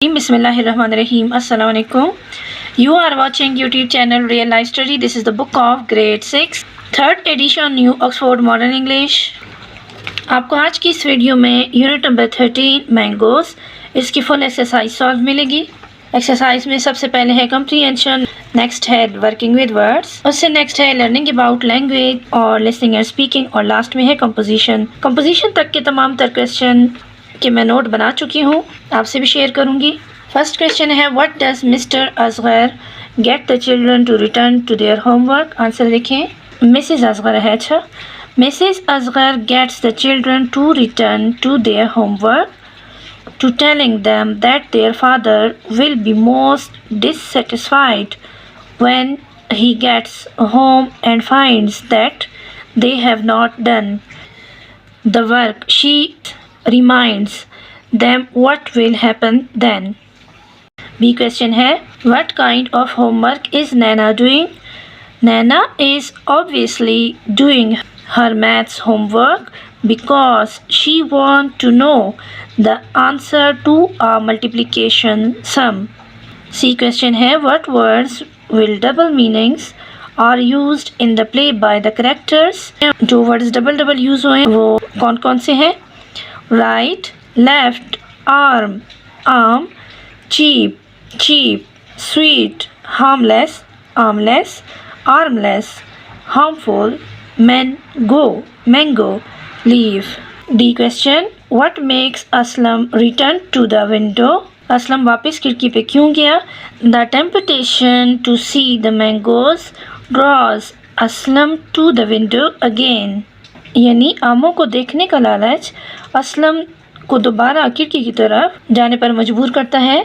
Bismillahirrahmanirrahim. Assalamu alaikum. You are watching YouTube channel Real Life Study. This is the book of grade 6, third edition New Oxford Modern English. आपको आज की इस video में unit number 13 mangoes इसकी full exercise solve मिलेगी। Exercise में सबसे पहले है कॉम्प्रीहेंशन, नेक्स्ट है वर्किंग विद वर्ड्स, उससे नेक्स्ट है लर्निंग अबाउट लैंग्वेज और लिसनिंग एंड स्पीकिंग, और लास्ट में है कंपोजिशन। कंपोजिशन तक के तमाम तर क्वेश्चन कि मैं नोट बना चुकी हूँ, आपसे भी शेयर करूँगी। फर्स्ट क्वेश्चन है what does Mr Asghar get the children to return to their homework. Answer देखें, मिसेस असगर है। अच्छा, Mrs Asghar gets the children to return to their homework to telling them that their father will be most dissatisfied when he gets home and finds that they have not done the work. She reminds them what will happen then. B question है what kind of homework is Nana doing? Nana is obviously doing her maths homework because she wants to know the answer to a multiplication sum. C question है what words will double meanings are used in the play by the characters? जो words double use हुए वो कौन कौन से हैं? Right, left, arm, cheap, sweet, harmless, armless, armless, harmful, mango, leaf. D question what makes Aslam return to the window? Aslam वापस खिड़की पे क्यों गया? The temptation to see the mangoes draws Aslam to the window again. यानी आमों को देखने का लालच असलम को दोबारा खिड़की की तरफ जाने पर मजबूर करता है।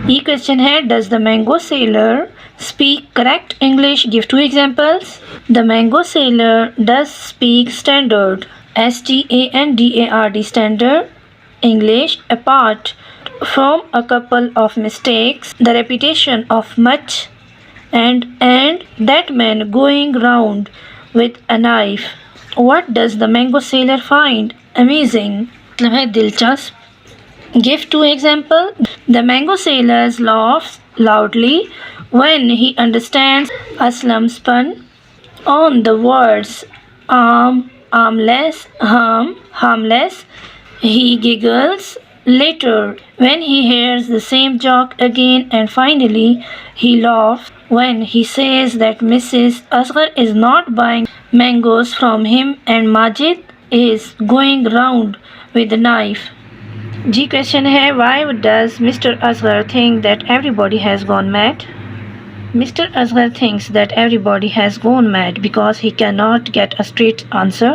ये क्वेश्चन है does the mango seller speak correct English? Give 2 examples. The mango seller does speak standard STANDARD standard English apart from a couple of mistakes, the repetition of much and that man going round with a knife. What does the mango seller find amazing? मतलब है दिलचस्प। Give 2 example. The mango seller laughs loudly when he understands Aslam's pun on the words armless, harmless. He giggles later when he hears the same joke again, and finally he laughs when he says that Mrs. Asghar is not buying mangoes from him and Majid is going round with a knife. G question है why does Mr. Asghar think that everybody has gone mad? Mr. Asghar thinks that everybody has gone mad because he cannot get a straight answer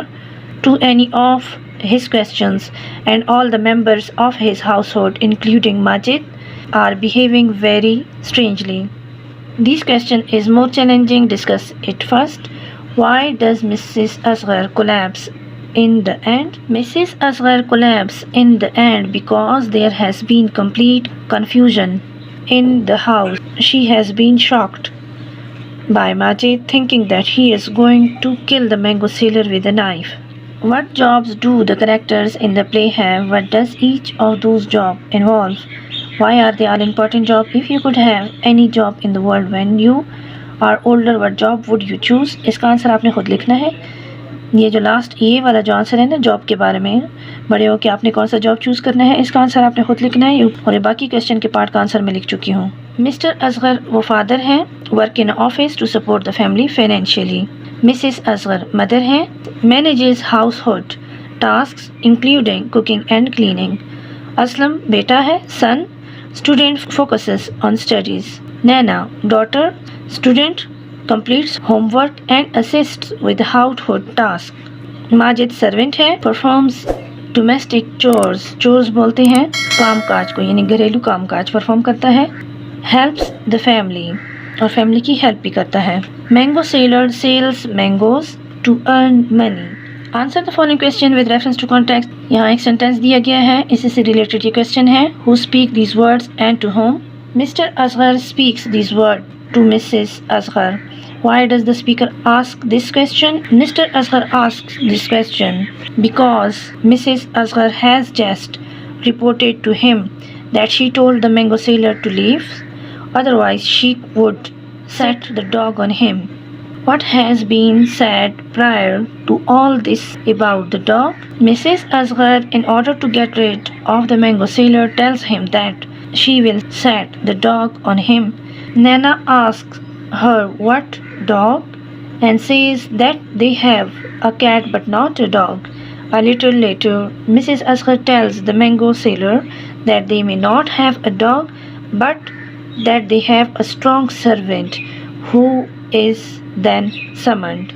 to any of his questions, and all the members of his household, including Majid, are behaving very strangely. This question is more challenging. Discuss it first. Why does Mrs. Asghar collapse in the end? Mrs. Asghar collapsed in the end because there has been complete confusion in the house. She has been shocked by Majid thinking that he is going to kill the mango seller with a knife. What jobs do the characters in the play have? What does each of those jobs involve? Why are they all important jobs? If you could have any job in the world when you are older, what job would you choose? इसका answer आपने खुद लिखना है। ये जो last ये वाला जो आंसर है ना जॉब के बारे में, बड़े हो कि आपने कौन सा जॉब चूज़ करना है, इसका आंसर आपने खुद लिखना है। और ये बाकी क्वेश्चन के पार्ट का आंसर मैं लिख चुकी हूँ। मिस्टर असगर वो फादर हैं, work in office to support the family financially. Mrs Asghar mother हैं, manages household tasks including cooking and cleaning. Aslam बेटा है, son, student focuses on studies. Naina daughter, student completes homework and assists with household tasks. Majid servant है, performs domestic chores बोलते हैं काम काज को, यानी घरेलू काम काज परफॉर्म करता है। helps the family और फैमिली की हेल्प भी करता है। mango seller sells mangoes to earn money. Answer the following question with reference to context. यहाँ एक सेंटेंस दिया गया है, इसी से रिलेटेड ये क्वेश्चन है। Who speak these words and to whom? Mr. Asghar speaks these words to Mrs. Asghar. Why does the speaker ask this question? Mr. Asghar asks this question because Mrs. Asghar has just reported to him that she told the mango sailor to leave, otherwise she would set the dog on him. What has been said prior to all this about the dog? Mrs. Asghar, in order to get rid of the mango sailor, tells him that she will set the dog on him. Nana asks her what dog and says that they have a cat but not a dog. A little later, Mrs. Asghar tells the mango sailor that they may not have a dog but that they have a strong servant who is then summoned.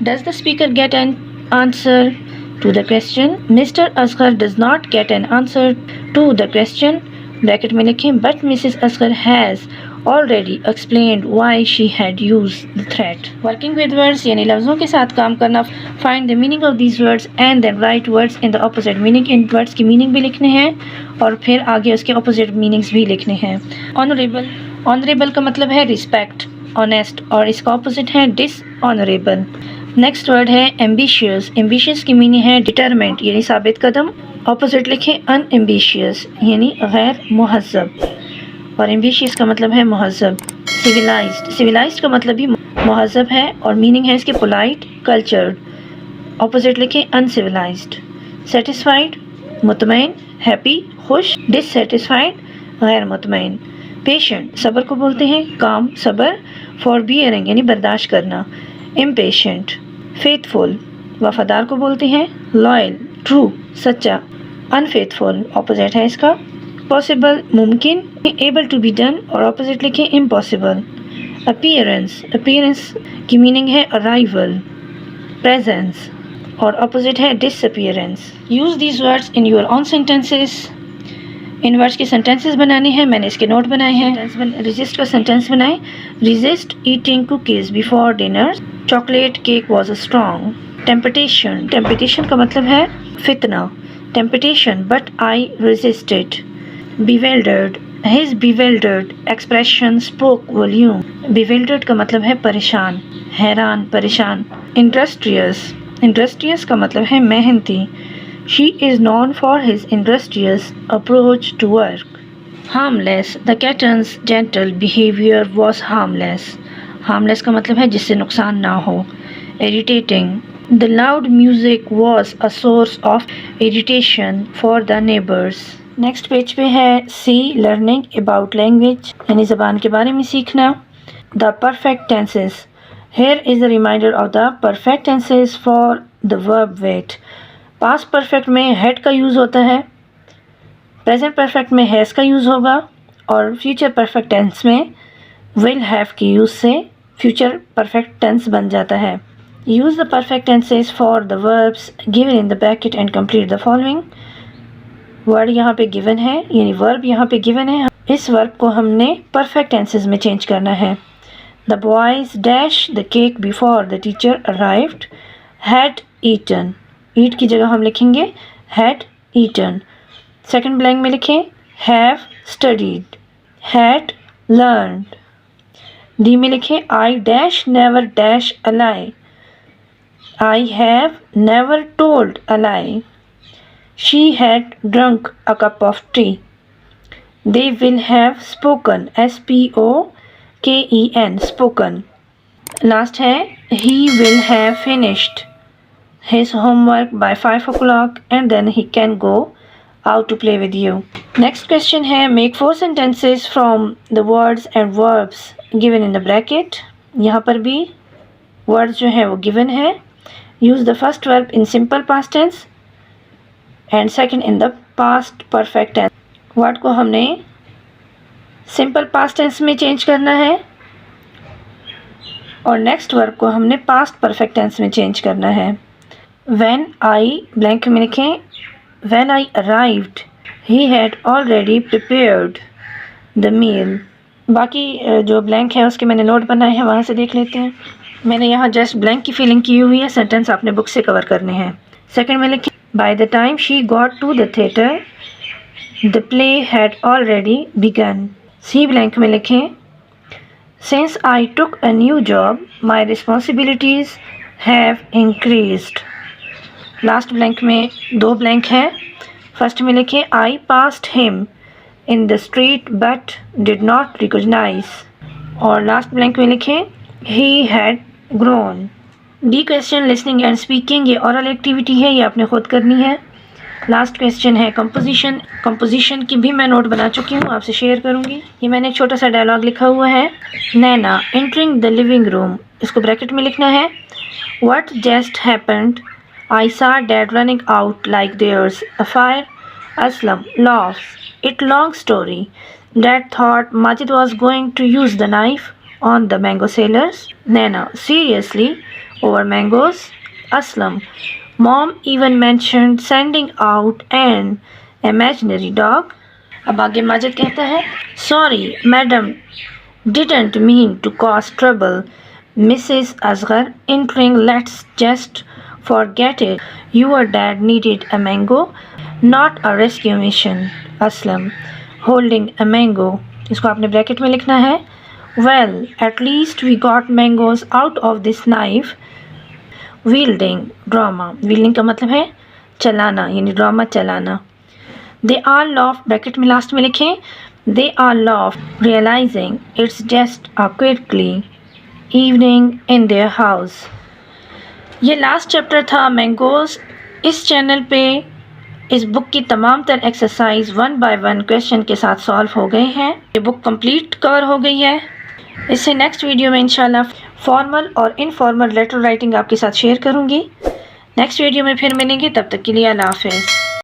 Does the speaker get an answer to the question? Mr. Asghar does not get an answer to the question. Bracket में लिखें, but Mrs. Asghar has already explained why she had used the threat. Working with words यानी लफ्ज़ों के साथ काम करना. Find the meaning of these words and then write words in the opposite meaning. In words की meaning भी लिखने हैं और फिर आगे उसके opposite meanings भी लिखने हैं. Honorable, honorable का मतलब है respect, honest और इसका opposite है dishonorable. नेक्स्ट वर्ड है एम्बिशियस. एम्बिशियस की मीनिंग है डिटरमेंट यानी साबित कदम. ऑपोजिट लिखें अनएम्बिशियस यानी गैर मुहज़्ज़ब और एम्बिशियस का मतलब है मुहज़्ज़ब. सिविलाइज्ड, सिविलाइज्ड का मतलब भी मुहज़्ज़ब है और मीनिंग है इसके पोलाइट, कल्चर्ड. ऑपोजिट लिखें अनसिविलाइज्ड. सेटिस्फाइड मुतमईन, हैप्पी खुश. डिससेटिस्फाइड गैर मुतमईन. पेशेंट सब्र को बोलते हैं, काम सब्र. फॉरबियरिंग यानी बर्दाश्त करना. इम्पेशेंट. फेथफुल वफादार को बोलते हैं. लॉयल ट्रू सच्चा. अनफेथफुल ऑपोजिट है इसका. पॉसिबल मुमकिन. एबल टू बी डन और ऑपोजिट लिखें इम्पॉसिबल. अपीयरेंस, अपीयरेंस की मीनिंग है अराइवल. प्रेजेंस और ऑपोजिट है disappearance. Use these words in your on sentences. In words के सेंटेंसेस बनाने हैं, मैंने इसके नोट बनाए हैं. रेजिस्ट का सेंटेंस बनाएं. Resist eating cookies before dinner. Chocolate cake was strong. Temptation, temptation का मतलब है फितना. Temptation but I resisted. bewildered, his bewildered expression spoke volume. bewildered का मतलब है परेशान, हैरान, परेशान. industrious, industrious का मतलब है मेहनती. She is known for his industrious approach to work. Harmless, the cat's gentle behavior was harmless. Harmless का मतलब है जिससे नुकसान ना हो. Irritating, the loud music was a source of irritation for the neighbors. Next page पे है सी learning about language यानी ज़बान के बारे में सीखना. The perfect tenses. Here is the reminder of the perfect tenses for the verb wait. Past perfect में had का यूज़ होता है, प्रेजेंट परफेक्ट में हैज़ का यूज़ होगा और फ्यूचर परफेक्ट टेंस में विल हैव के यूज़ से फ्यूचर परफेक्ट टेंस बन जाता है. Use the perfect tenses for the verbs given in the bracket and complete the following. Word यहाँ पे गिवन है यानी वर्ब यहाँ पे गिवन है. इस वर्ब को हमने परफेक्ट टेंसेस में चेंज करना है. The boys dash the cake before the teacher arrived. Had eaten, eat की जगह हम लिखेंगे हैड ईटन. सेकंड ब्लैंक में लिखें have studied. Had learned. D में लिखें I dash never dash a lie. I have never told a lie. She had drunk a cup of tea. They will have spoken, S-P-O-K-E-N, spoken. Last है he will have finished his homework by 5 o'clock and then he can go out to play with you. Next question है make 4 sentences from the words and verbs given in the bracket. यहाँ पर भी words जो है वो given है. Use the first verb in simple past tense and second in the past perfect tense. Word को हमने सिंपल पास्ट टेंस में चेंज करना है और नेक्स्ट वर्ब को हमने पास्ट परफेक्ट टेंस में चेंज करना है. व्हेन आई ब्लैंक में लिखें when I arrived he had already prepared the meal. बाकी जो ब्लैंक है उसके मैंने नोट बनाए हैं, वहाँ से देख लेते हैं. मैंने यहाँ जस्ट ब्लैंक की फीलिंग की हुई है, सेंटेंस आपने बुक से कवर करने हैं. सेकेंड में लिखें By the time she got to the theater, the play had already begun. C blank में लिखें Since I took a new job, my responsibilities have increased. Last blank में 2 blank हैं. First में लिखें I passed him in the street but did not recognize. और last blank में लिखें he had grown. D question listening and speaking, ये oral activity है, ये आपने खुद करनी है। लास्ट क्वेश्चन है कंपोजिशन। कंपोजिशन की भी मैं नोट बना चुकी हूँ, आपसे शेयर करूँगी। ये मैंने एक छोटा सा डायलॉग लिखा हुआ है। नैना एंटरिंग द लिविंग रूम, इसको ब्रैकेट में लिखना है। What just happened, I saw dad running out like there's a fire. Aslam laughs. It long story. Dad thought Majid was going to use the knife on the mango sellers. Naina, seriously? Over mangoes? Aslam, Mom even mentioned sending out an imaginary dog. अब आगे माजिद कहता है, Sorry, madam, didn't mean to cause trouble. Mrs. Asghar entering, let's just forget it. Your dad needed a mango, not a rescue mission. Aslam, holding a mango, इसको आपने bracket में लिखना है। Well, at least we got mangoes out of this knife. Wielding drama, wielding का मतलब है चलाना, यानी ड्रामा चलाना। They all laughed, ब्रैकेट में लास्ट में लिखें They all laughed, realizing it's just a quickly evening in their house. ये लास्ट चैप्टर था मैंगोज। इस चैनल पे इस बुक की तमाम तर एक्सरसाइज 1 by 1 क्वेश्चन के साथ सॉल्व हो गए हैं। ये बुक कंप्लीट कवर हो गई है। इससे नेक्स्ट वीडियो में इंशाल्लाह फॉर्मल और इनफॉर्मल लेटर राइटिंग आपके साथ शेयर करूँगी। नेक्स्ट वीडियो में फिर मिलेंगे, तब तक के लिए अल्लाह हाफ़िज़।